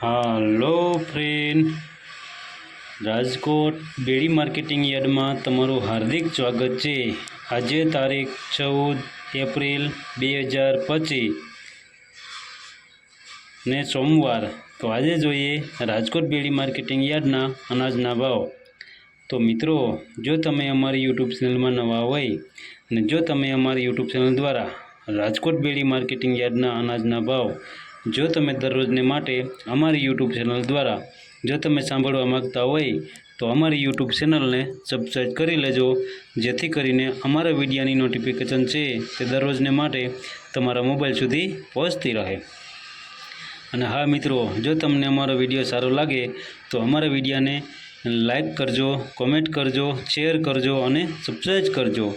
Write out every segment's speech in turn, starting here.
હાલો friend, Rajkot બેડી marketing યાર્ડમાં તમારું હાર્દિક સ્વાગત છે। આજે તારીખ 14 એપ્રિલ 2025 ને સોમવાર। તો આજે જોઈએ રાજકોટ બેડી માર્કેટિંગ યાર્ડના અનાજના ભાવ। તો મિત્રો, જો તમે અમારી યુટ્યુબ ચેનલમાં નવા હોય અને જો તમે અમારી યુટ્યુબ ચેનલ દ્વારા રાજકોટ બેડી માર્કેટિંગ યાર્ડના અનાજના ભાવ જો તમે દરરોજને માટે અમારી યુટ્યુબ ચેનલ દ્વારા જો તમે સાંભળવા માગતા હોય તો અમારી યુટ્યુબ ચેનલને સબસ્ક્રાઈબ કરી લેજો, જેથી કરીને અમારા વિડીયોની નોટિફિકેશન છે તે દરરોજને માટે તમારા મોબાઈલ સુધી પહોંચતી રહે। અને હા મિત્રો, જો તમને અમારો વિડીયો સારો લાગે તો અમારા વિડીયોને લાઈક કરજો, કોમેન્ટ કરજો, શેર કરજો અને સબસ્ક્રાઈબ કરજો।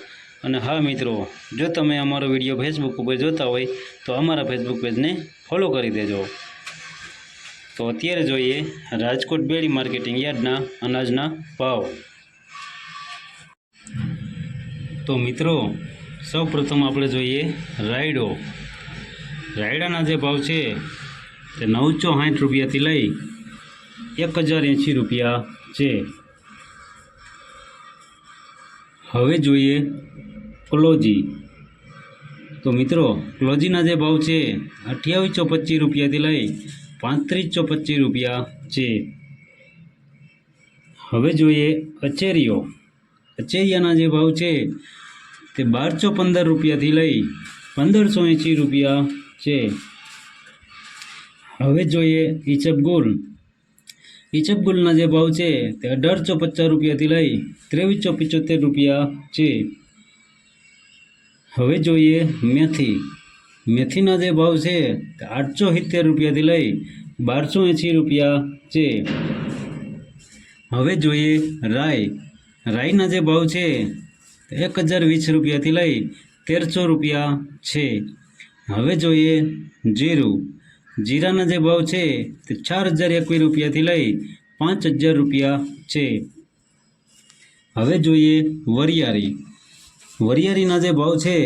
અને હા મિત્રો, જો તમે અમારો વિડીયો ફેસબુક ઉપર જોતા હોય તો અમારા ફેસબુક પેજને ફોલો કરી દેજો। તો અત્યારે જોઈએ રાજકોટ બેડી માર્કેટિંગ યાર્ડના અનાજના ભાવ। તો મિત્રો, સૌ પ્રથમ આપણે જોઈએ રાયડો। રાયડાના જે ભાવ છે તે 960 રૂપિયાથી લઈ 1080 રૂપિયા છે। હવે જોઈએ ક્લોજી। તો મિત્રો, ક્લોજીના જે ભાવ છે 2825 રૂપિયાથી લઈ 3525 રૂપિયા છે। હવે જોઈએ અચેરીઓ। અચેરિયાના જે ભાવ છે તે 1215 રૂપિયાથી લઈ 1580 રૂપિયા છે। હવે જોઈએ ઈસબગુલ। ઈસબગુલના જે ભાવ છે તે 1850 રૂપિયાથી લઈ 2375 રૂપિયા છે। હવે જોઈએ મેથી। મેથીના જે ભાવ છે તે 870 રૂપિયાથી લઈ 1280 રૂપિયા છે। હવે જોઈએ રાઈ। રાઈના જે ભાવ છે તે 1020 રૂપિયાથી લઈ 1300 રૂપિયા છે। હવે જોઈએ જીરું। જીરાના જે ભાવ છે તે 4021 રૂપિયાથી લઈ 5000 રૂપિયા છે। હવે જોઈએ વરિયાળી। વરિયાળીના જે ભાવ છે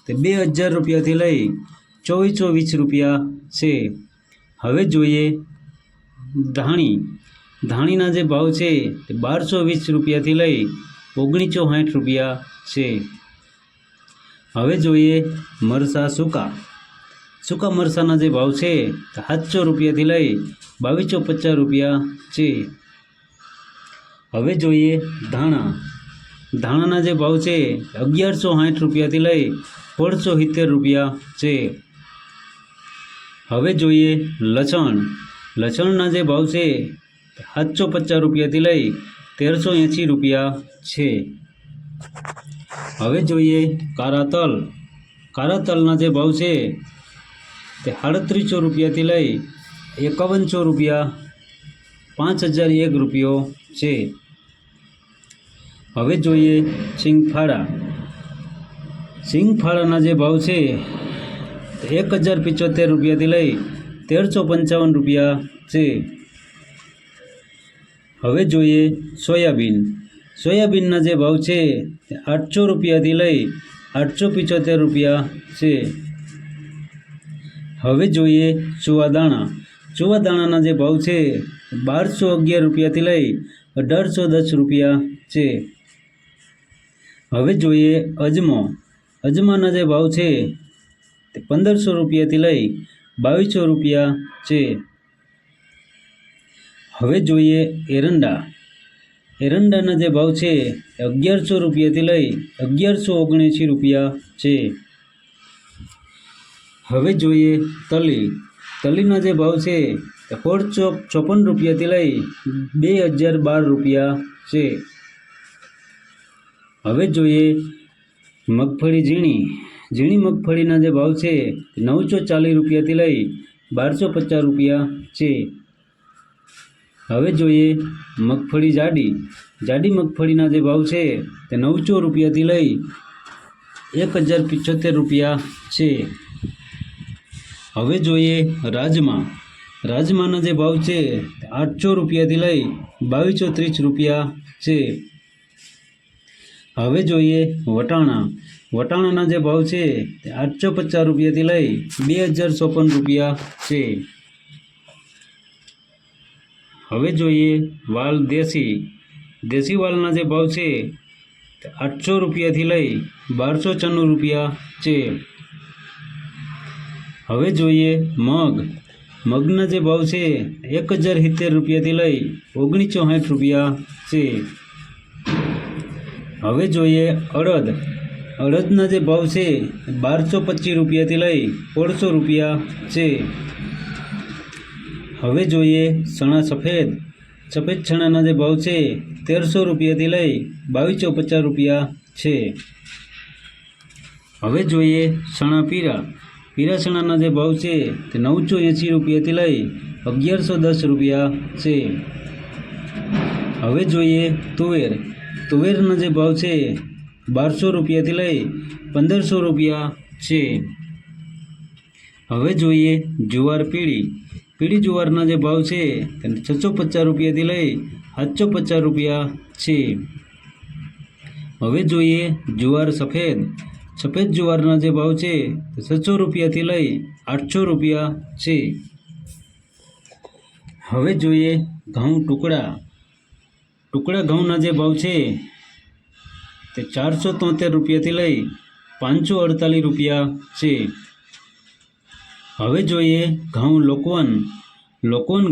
તે 2000 રૂપિયાથી લઈ 2420 રૂપિયા છે। હવે જોઈએ ધાણી। ધાણીના જે ભાવ છે તે 1220 રૂપિયાથી લઈ 1960 રૂપિયા છે। હવે જોઈએ મરચાં સૂકા। સૂકા મરચાંના જે ભાવ છે તે 700 રૂપિયાથી લઈ 2250 રૂપિયા છે। હવે જોઈએ ધાણા। ધાણાના જે ભાવ છે 1160 રૂપિયાથી લઈ 1670 રૂપિયા છે। હવે જોઈએ લસણ। લસણના જે ભાવ છે 750 રૂપિયાથી લઈ 1380 રૂપિયા છે। હવે જોઈએ કાળા તલ। કાળા તલના જે ભાવ છે તે 3800 રૂપિયાથી લઈ 5100 રૂપિયા 5001 રૂપિયો છે। હવે જોઈએ સિંગફાળા। સિંગફાળાના જે ભાવ છે તે 1075 રૂપિયાથી લઈ 1355 રૂપિયા છે। હવે જોઈએ સોયાબીન। સોયાબીનના જે ભાવ છે તે 800 રૂપિયાથી લઈ 875 રૂપિયા છે। હવે જોઈએ ચુવાદાણા। ચુવાદાણાના જે ભાવ છે 1211 રૂપિયાથી લઈ 1810 રૂપિયા છે। હવે જોઈએ અજમો। અજમાના જે ભાવ છે તે 1500 રૂપિયાથી લઈ 2200 રૂપિયા છે। હવે જોઈએ એરંડા। એરંડાના જે ભાવ છે 1100 રૂપિયાથી લઈ 1179 રૂપિયા છે। હવે જોઈએ તલી। તલીના જે ભાવ છે તે 1656 રૂપિયાથી લઈ 2012 રૂપિયા છે। હવે જોઈએ મગફળી ઝીણી। ઝીણી મગફળીના જે ભાવ છે તે 940 રૂપિયાથી લઈ 1250 રૂપિયા છે। હવે જોઈએ મગફળી જાડી। જાડી મગફળીના જે ભાવ છે તે 900 રૂપિયાથી લઈ 1075 રૂપિયા છે। હવે જોઈએ રાજમા। રાજમાના જે ભાવ છે તે 800 રૂપિયાથી લઈ 2230 રૂપિયા છે। હવે જોઈએ વટાણા। વટાણાના જે ભાવ છે તે 850 રૂપિયાથી લઈ 2054 રૂપિયા છે। હવે જોઈએ વાલ દેશી વાલના જે ભાવ છે 800 રૂપિયાથી લઈ 1294 રૂપિયા છે. હવે જોઈએ મગના જે ભાવ છે 1070 રૂપિયાથી લઈ 1960 રૂપિયા છે. હવે જોઈએ અડદના જે ભાવ છે 1225 રૂપિયાથી લઈ 1600 રૂપિયા છે. હવે જોઈએ ચણા સફેદ ચણાના જે ભાવ છે 1300 રૂપિયાથી લઈ 2250 રૂપિયા છે. હવે જોઈએ ચણા પીળા ચણાના જે ભાવ છે તે 980 રૂપિયાથી લઈ 1110 રૂપિયા છે. હવે જોઈએ તુવેરના જે ભાવ છે 1200 રૂપિયાથી લઈ 1500 રૂપિયા છે. હવે જોઈએ જુવાર પીળી જુવારના જે ભાવ છે તે 650 રૂપિયાથી લઈ 750 રૂપિયા છે. હવે જોઈએ જુવાર સફેદ જુવારના જે ભાવ છે તે 600 રૂપિયાથી લઈ 800 રૂપિયા છે. હવે જોઈએ ઘઉં ટુકડા ઘઉંના જે ભાવ છે તે 473 રૂપિયાથી લઈ 548 રૂપિયા છે. હવે જોઈએ ઘઉં લોકવન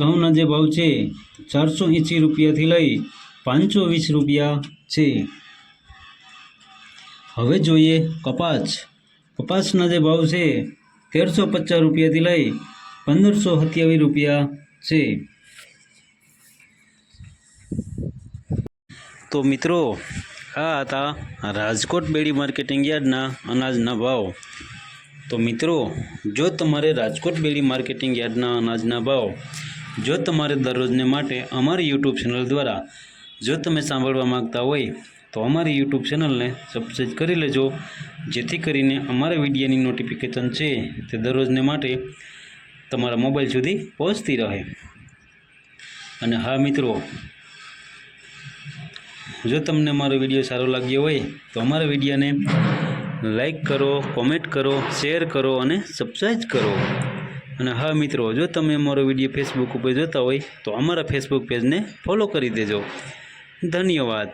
ઘઉંના જે ભાવ છે 480 રૂપિયાથી લઈ 520 રૂપિયા છે. હવે જોઈએ કપાસના જે ભાવ છે 1350 રૂપિયાથી લઈ 1527 રૂપિયા છે. તો મિત્રો આ હતા રાજકોટ બેડી માર્કેટિંગ યાર્ડના અનાજના ભાવ. તો મિત્રો જો તમારે રાજકોટ બેડી માર્કેટિંગ યાર્ડના અનાજના ભાવ જો તમારે દરરોજને માટે અમારી યુટ્યુબ ચેનલ દ્વારા જો તમે સાંભળવા માગતા હોય તો અમારી યુટ્યુબ ચેનલને સબસ્ક્રાઈબ કરી લેજો, જેથી કરીને અમારા વિડીયોની નોટિફિકેશન છે તે દરરોજને માટે તમારા મોબાઈલ સુધી પહોંચતી રહે. અને હા મિત્રો, જો તમને અમારો વિડીયો સારો લાગ્યો હોય તો અમારા વિડીયોને લાઈક કરો, કોમેન્ટ કરો, શેર કરો અને સબસ્ક્રાઈબ કરો. અને હા મિત્રો, જો તમે અમારો વિડીયો ફેસબુક ઉપર જોતા હોય તો અમારા ફેસબુક પેજને ફોલો કરી દેજો. ધન્યવાદ.